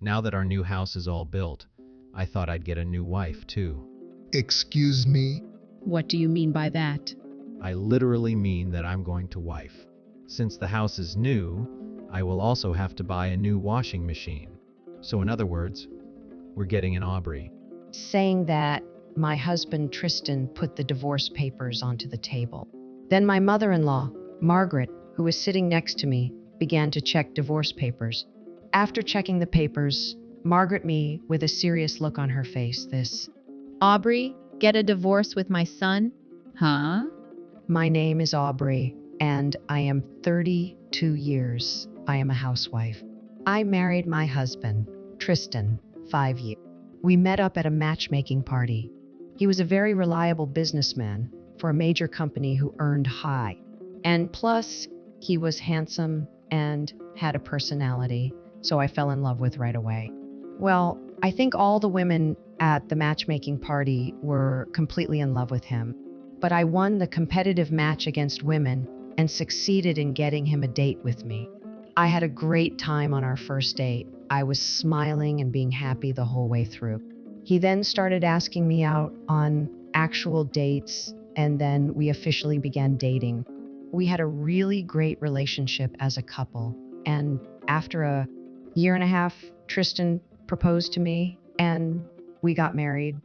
Now that our new house is all built, I thought I'd get a new wife too. Excuse me? What do you mean by that? I literally mean that I'm going to wife. Since the house is new, I will also have to buy a new washing machine. So in other words, we're getting an Aubrey. Saying that, my husband Tristan put the divorce papers onto the table. Then my mother-in-law, Margaret, who was sitting next to me, began to check divorce papers. After checking the papers, Margaret me with a serious look on her face, Aubrey, get a divorce with my son? Huh? My name is Aubrey, and I am 32 years. I am a housewife. I married my husband, Tristan, 5 years. We met up at a matchmaking party. He was a very reliable businessman for a major company who earned high. And plus, he was handsome and had a personality, so I fell in love with right away. Well, I think all the women at the matchmaking party were completely in love with him. But I won the competitive match against women and succeeded in getting him a date with me. I had a great time on our first date. I was smiling and being happy the whole way through. He then started asking me out on actual dates, and then we officially began dating. We had a really great relationship as a couple, and after a year and a half, Tristan proposed to me, and we got married.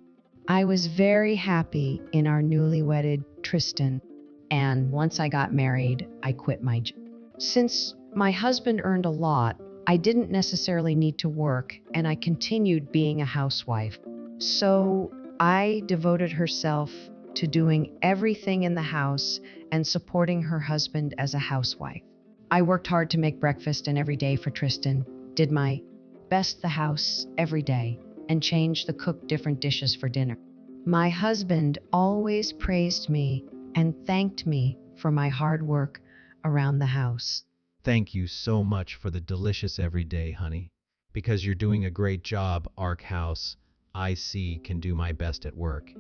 I was very happy in our newly wedded Tristan, and once I got married, I quit my job. Since my husband earned a lot, I didn't necessarily need to work, and I continued being a housewife. So I devoted herself to doing everything in the house and supporting her husband as a housewife. I worked hard to make breakfast and every day for Tristan, did my best the house every day, and changed the cooked different dishes for dinner. My husband always praised me and thanked me for my hard work around the house. Thank you so much for the delicious everyday, honey. Because you're doing a great job, Ark House. I can do my best at work.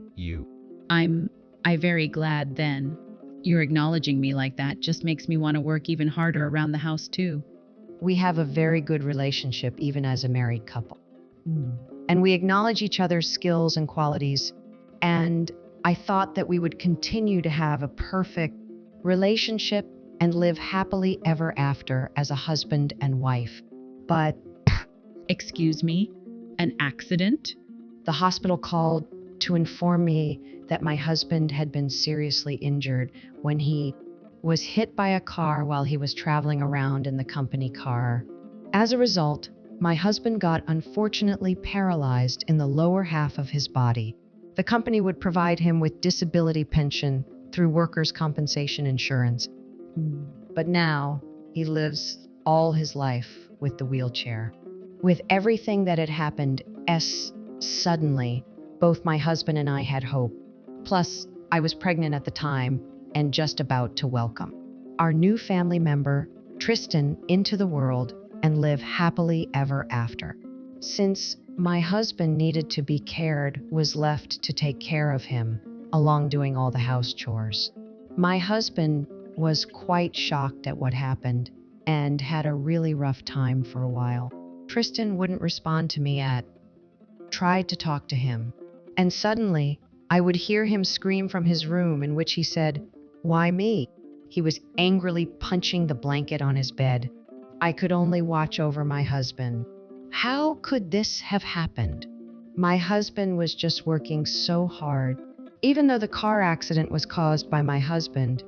I very glad then. You're acknowledging me like that just makes me want to work even harder around the house too. We have a very good relationship even as a married couple. And we acknowledge each other's skills and qualities. And I thought that we would continue to have a perfect relationship and live happily ever after as a husband and wife. But Excuse me? An accident? the hospital called to inform me that my husband had been seriously injured when he was hit by a car while he was traveling around in the company car. As a result, my husband got unfortunately paralyzed in the lower half of his body. The company would provide him with disability pension through workers' compensation insurance. But now he lives all his life with the wheelchair. With everything that had happened, suddenly, both my husband and I had hope. Plus, I was pregnant at the time and just about to welcome our new family member, Tristan, into the world and live happily ever after. Since my husband needed to be cared, was left to take care of him, along doing all the house chores. My husband was quite shocked at what happened and had a really rough time for a while. Tristan wouldn't respond to me tried to talk to him, and suddenly I would hear him scream from his room in which he said, "Why me?" He was angrily punching the blanket on his bed. I could only watch over my husband. How could this have happened? My husband was just working so hard. Even though the car accident was caused by my husband,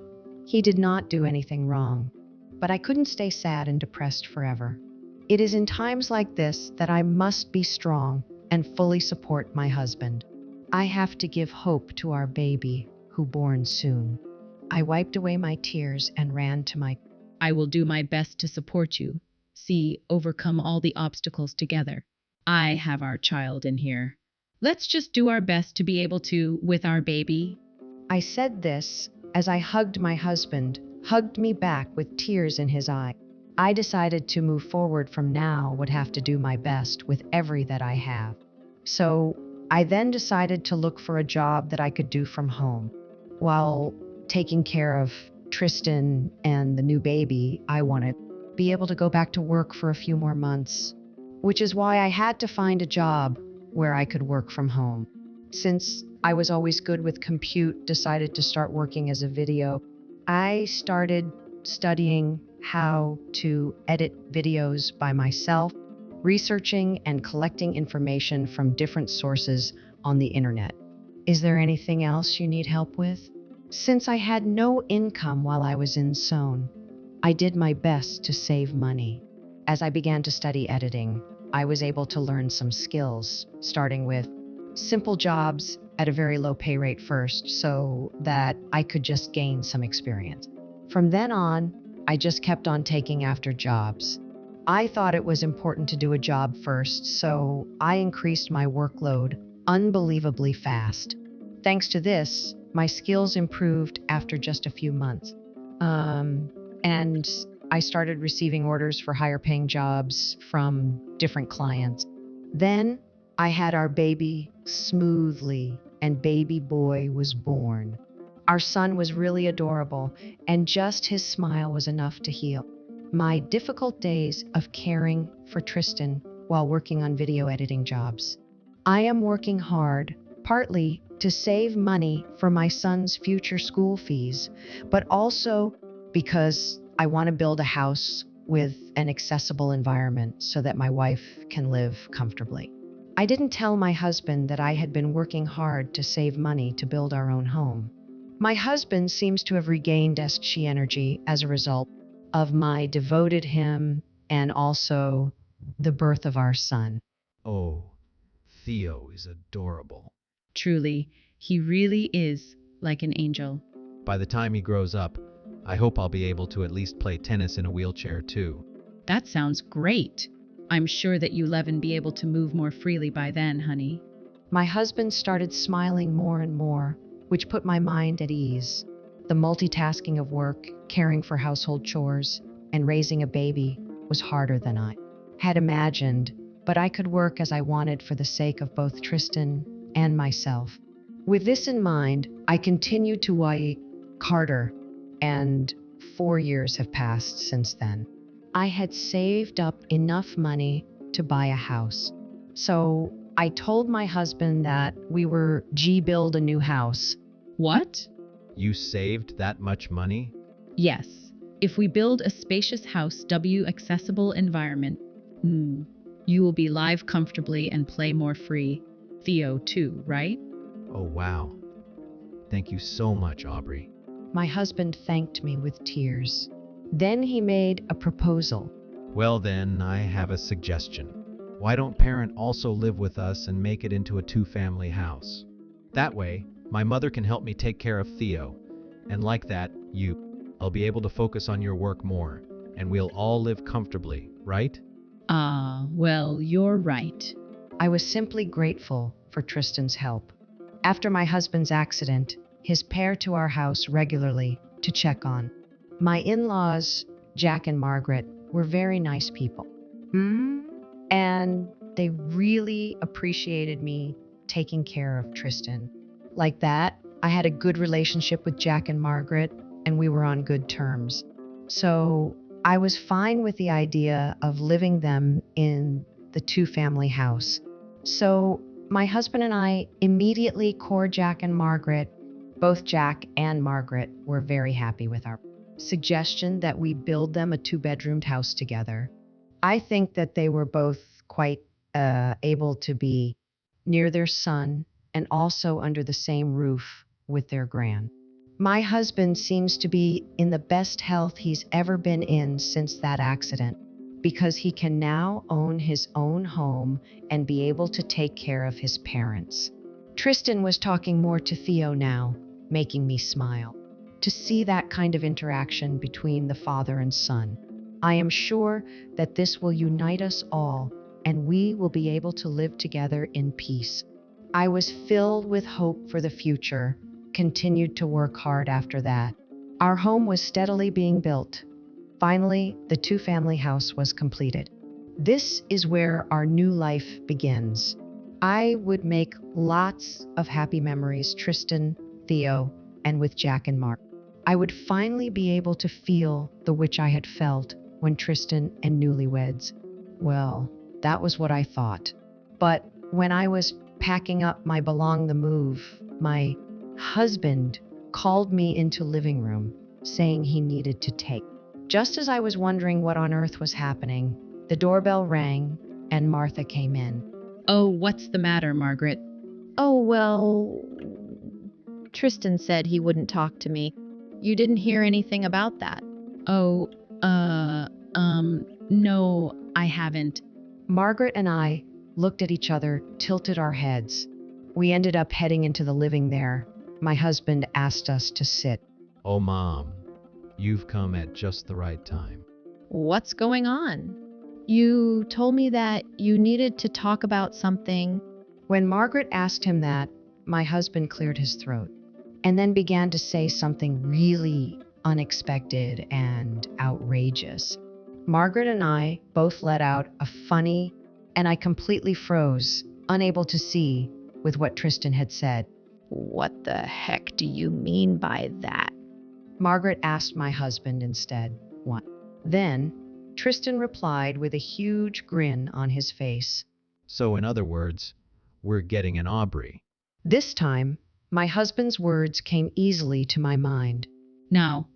he did not do anything wrong. But I couldn't stay sad and depressed forever. It is in times like this that I must be strong and fully support my husband. I have to give hope to our baby, who born soon. I wiped away my tears and ran to my... I will do my best to support you. Overcome all the obstacles together. I have our child in here. Let's just do our best to be able to with our baby. I said this as I hugged my husband, hugged me back with tears in his eye. I decided to move forward from now would have to do my best with every that I have. So I then decided to look for a job that I could do from home. While taking care of Tristan and the new baby, I wanted to be able to go back to work for a few more months. which is why I had to find a job where I could work from home. Since I was always good with compute, decided to start working as a video. I started studying how to edit videos by myself, researching and collecting information from different sources on the internet. Is there anything else you need help with? Since I had no income while I was in Seoul, I did my best to save money. As I began to study editing, I was able to learn some skills, starting with simple jobs at a very low pay rate first, so that I could just gain some experience. From then on, I just kept on taking after jobs. I thought it was important to do a job first, so I increased my workload unbelievably fast. Thanks to this, my skills improved after just a few months. And I started receiving orders for higher paying jobs from different clients. Then I had our baby smoothly, and baby boy was born. Our son was really adorable, and just his smile was enough to heal my difficult days of caring for Tristan while working on video editing jobs. I am working hard, partly to save money for my son's future school fees, but also because I want to build a house with an accessible environment so that my wife can live comfortably. I didn't tell my husband that I had been working hard to save money to build our own home. My husband seems to have regained SG energy as a result of my devoted him and also the birth of our son. Oh, Theo is adorable. Truly, he really is like an angel. By the time he grows up, I hope I'll be able to at least play tennis in a wheelchair too. That sounds great. I'm sure that you'll even be able to move more freely by then, honey. My husband started smiling more and more, which put my mind at ease. The multitasking of work, caring for household chores, and raising a baby was harder than I had imagined, but I could work as I wanted for the sake of both Tristan and myself. With this in mind, I continued to work harder, and 4 years have passed since then. I had saved up enough money to buy a house. So I told my husband that we were build a new house. What? You saved that much money? Yes. If we build a spacious house, accessible environment, you will be live comfortably and play more free. Theo too, right? Oh wow. Thank you so much, Aubrey. My husband thanked me with tears. Then he made a proposal. Well then, I have a suggestion. Why don't parent also live with us and make it into a 2-family house? That way, my mother can help me take care of Theo, and like that, I'll be able to focus on your work more, and we'll all live comfortably, right? Well, you're right. I was simply grateful for Tristan's help. After my husband's accident, his pair to our house regularly to check on. My in-laws, Jack and Margaret, were very nice people. And they really appreciated me taking care of Tristan. Like that, I had a good relationship with Jack and Margaret, and we were on good terms. So I was fine with the idea of living them in the 2-family house. So my husband and I immediately called Jack and Margaret. Both Jack and Margaret were very happy with our suggestion that we build them a 2-bedroomed house together. I think that they were both quite able to be near their son and also under the same roof with their grand. My husband seems to be in the best health he's ever been in since that accident, because he can now own his own home and be able to take care of his parents. Tristan was talking more to Theo now, making me smile. To see that kind of interaction between the father and son, I am sure that this will unite us all and we will be able to live together in peace. I was filled with hope for the future, continued to work hard after that. Our home was steadily being built. Finally, the 2-family house was completed. This is where our new life begins. I would make lots of happy memories, Tristan, Theo, and with Jack and Mark. I would finally be able to feel the which I had felt when Tristan and newlyweds, well, That was what I thought. But when I was packing up my belong the move, my husband called me into living room saying he needed to take. Just as I was wondering what on earth was happening, the doorbell rang and Martha came in. Oh, what's the matter, Margaret? Oh, well, Tristan said he wouldn't talk to me. You didn't hear anything about that. Oh, no, I haven't. Margaret and I looked at each other, tilted our heads. We ended up heading into the living there. My husband asked us to sit. Oh, Mom, you've come at just the right time. What's going on? You told me that you needed to talk about something. When Margaret asked him that, my husband cleared his throat and then began to say something really unexpected and outrageous. Margaret and I both let out a funny, and I completely froze, unable to see with what Tristan had said. What the heck do you mean by that? Margaret asked my husband instead. What? Then Tristan replied with a huge grin on his face. So in other words, we're getting an Aubrey. This time, my husband's words came easily to my mind. Now,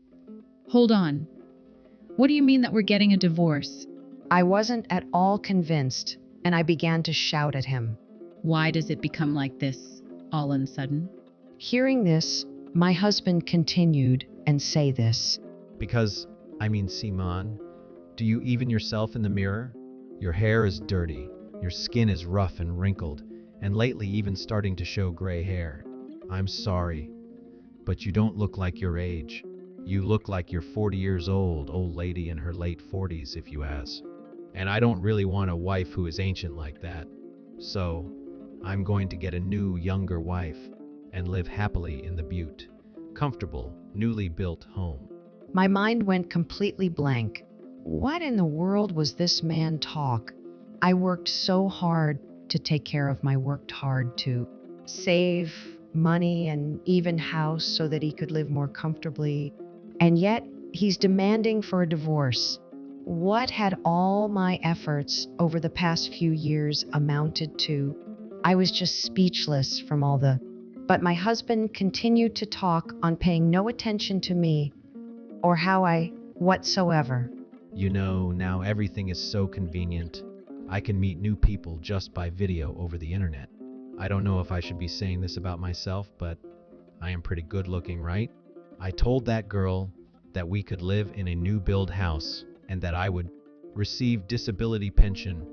hold on. What do you mean that we're getting a divorce? I wasn't at all convinced, and I began to shout at him. Why does it become like this all of a sudden? Hearing this, my husband continued and say this. Because, Simon, do you even yourself in the mirror? Your hair is dirty, your skin is rough and wrinkled, and lately even starting to show gray hair. I'm sorry, but you don't look like your age. You look like you're 40 years old lady in her late 40s, if you ask. And I don't really want a wife who is ancient like that. So, I'm going to get a new, younger wife and live happily in the Butte, comfortable, newly built home. My mind went completely blank. What in the world was this man talk? I worked so hard to take care of my worked hard to save money and even house so that he could live more comfortably. And yet he's demanding for a divorce. What had all my efforts over the past few years amounted to? I was just speechless from all the... But my husband continued to talk on paying no attention to me or how I whatsoever. You know, now everything is so convenient. I can meet new people just by video over the internet. I don't know if I should be saying this about myself, but I am pretty good looking, right? I told that girl that we could live in a new build house and that I would receive disability pension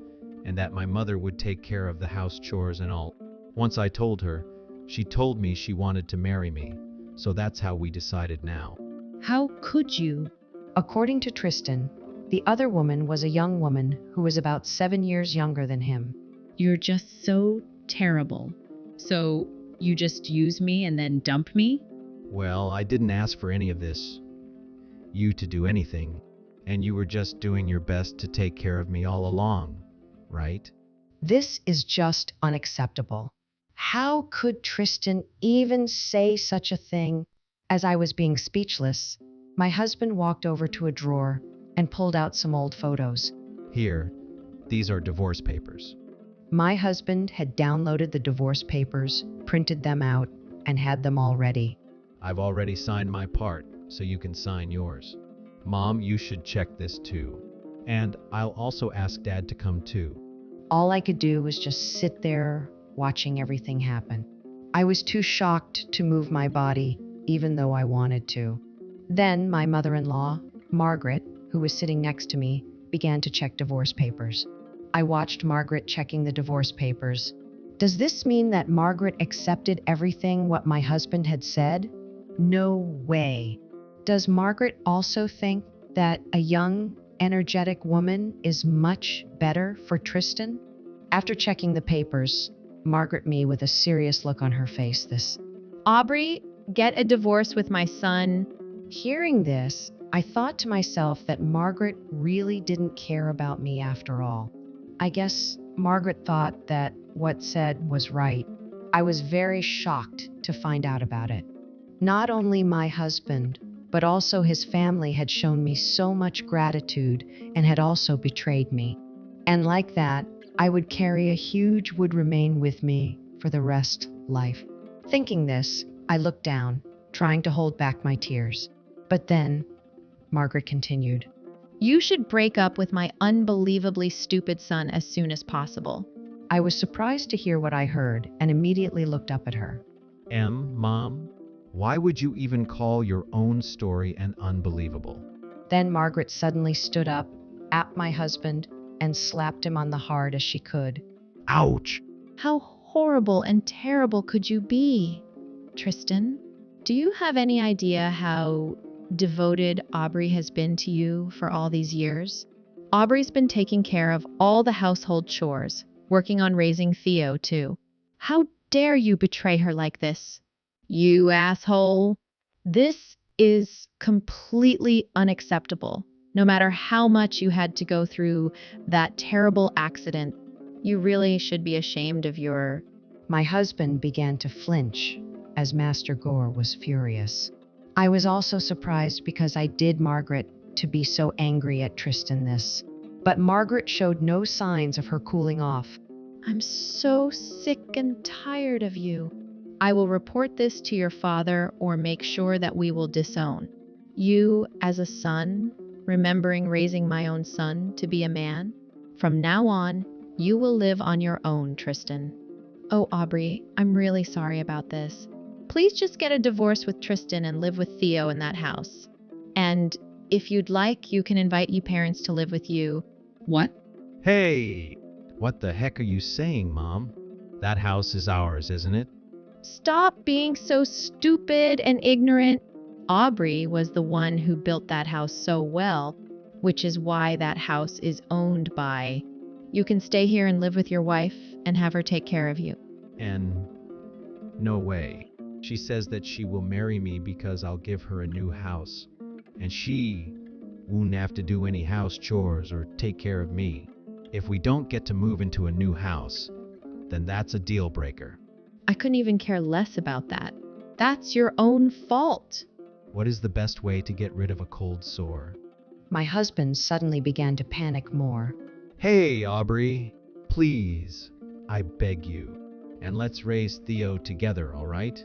and that my mother would take care of the house chores and all. Once I told her, she told me she wanted to marry me. So that's how we decided now. How could you? According to Tristan, the other woman was a young woman who was about 7 years younger than him. You're just so terrible. So you just use me and then dump me? Well, I didn't ask for any of this. You to do anything. And you were just doing your best to take care of me all along, right? This is just unacceptable. How could Tristan even say such a thing? As I was being speechless, my husband walked over to a drawer and pulled out some old photos. Here, these are divorce papers. My husband had downloaded the divorce papers, printed them out, and had them all ready. I've already signed my part, so you can sign yours. Mom, you should check this too. And I'll also ask Dad to come too. All I could do was just sit there, watching everything happen. I was too shocked to move my body, even though I wanted to. Then my mother-in-law, Margaret, who was sitting next to me, began to check divorce papers. I watched Margaret checking the divorce papers. Does this mean that Margaret accepted everything what my husband had said? No way. Does Margaret also think that a young, energetic woman is much better for Tristan? After checking the papers, Margaret me with a serious look on her face this. Aubrey, get a divorce with my son. Hearing this, I thought to myself that Margaret really didn't care about me after all. I guess Margaret thought that what said was right. I was very shocked to find out about it. Not only my husband, but also his family had shown me so much gratitude and had also betrayed me. And like that, I would carry a huge would remain with me for the rest life. Thinking this, I looked down, trying to hold back my tears. But then, Margaret continued, You should break up with my unbelievably stupid son as soon as possible. I was surprised to hear what I heard and immediately looked up at her. Mom, why would you even call your own story an unbelievable? Then Margaret suddenly stood up, at my husband, and slapped him on the heart as she could. Ouch! How horrible and terrible could you be? Tristan, do you have any idea how devoted Aubrey has been to you for all these years? Aubrey's been taking care of all the household chores, working on raising Theo too. How dare you betray her like this? You asshole. This is completely unacceptable. No matter how much you had to go through that terrible accident, you really should be ashamed of your... My husband began to flinch as Master Gore was furious. I was also surprised because I did Margaret to be so angry at Tristan this. But Margaret showed no signs of her cooling off. I'm so sick and tired of you. I will report this to your father or make sure that we will disown. You, as a son, remembering raising my own son to be a man, from now on, you will live on your own, Tristan. Oh, Aubrey, I'm really sorry about this. Please just get a divorce with Tristan and live with Theo in that house. And if you'd like, you can invite you parents to live with you. What? Hey! What the heck are you saying, Mom? That house is ours, isn't it? Stop being so stupid and ignorant. Aubrey was the one who built that house so well, which is why that house is owned by... You can stay here and live with your wife and have her take care of you. And no way. She says that she will marry me because I'll give her a new house. And she won't have to do any house chores or take care of me. If we don't get to move into a new house, then that's a deal breaker. I couldn't even care less about that. That's your own fault. What is the best way to get rid of a cold sore? My husband suddenly began to panic more. Hey, Aubrey, please, I beg you. And let's raise Theo together, all right?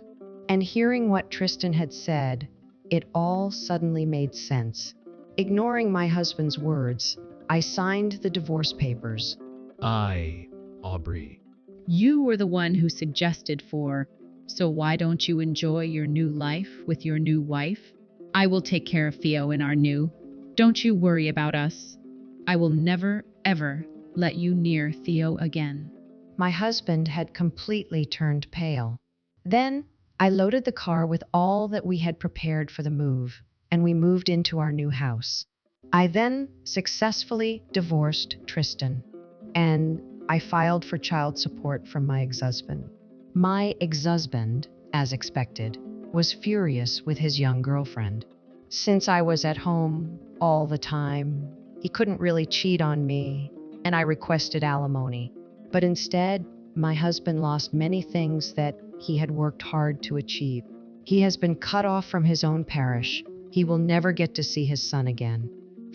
And hearing what Tristan had said, it all suddenly made sense. Ignoring my husband's words, I signed the divorce papers. Aubrey. You were the one who suggested so why don't you enjoy your new life with your new wife? I will take care of Theo in our new. Don't you worry about us. I will never, ever let you near Theo again. My husband had completely turned pale. Then I loaded the car with all that we had prepared for the move, and we moved into our new house. I then successfully divorced Tristan, and I filed for child support from my ex-husband. My ex-husband, as expected, was furious with his young girlfriend. Since I was at home all the time, he couldn't really cheat on me, and I requested alimony. But instead, my husband lost many things that he had worked hard to achieve. He has been cut off from his own parish. He will never get to see his son again.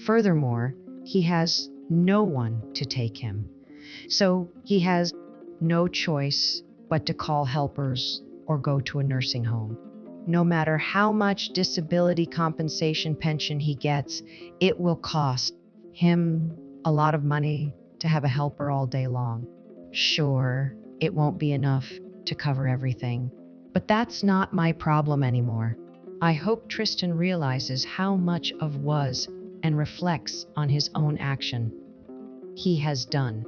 Furthermore, he has no one to take him. So he has no choice but to call helpers or go to a nursing home. No matter how much disability compensation pension he gets, it will cost him a lot of money to have a helper all day long. Sure, it won't be enough to cover everything, but that's not my problem anymore. I hope Tristan realizes how much of was and reflects on his own action he has done.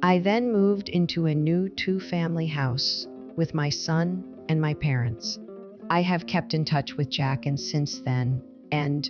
I then moved into a new 2-family house with my son and my parents. I have kept in touch with Jack and since then, and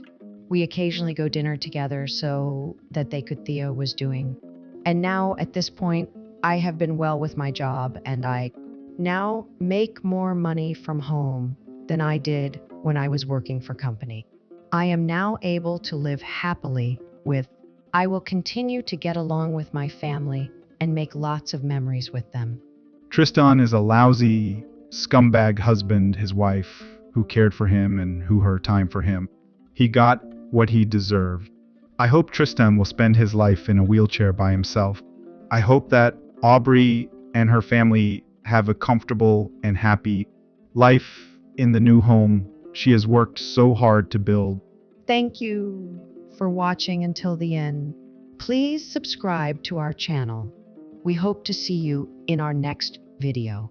we occasionally go dinner together so that Theo was doing. And now at this point, I have been well with my job and I now make more money from home than I did when I was working for company. I am now able to live happily with. I will continue to get along with my family and make lots of memories with them. Tristan is a lousy, scumbag husband, his wife, who cared for him and who her time for him. He got what he deserved. I hope Tristan will spend his life in a wheelchair by himself. I hope that Aubrey and her family have a comfortable and happy life in the new home she has worked so hard to build. Thank you for watching until the end. Please subscribe to our channel. We hope to see you in our next video.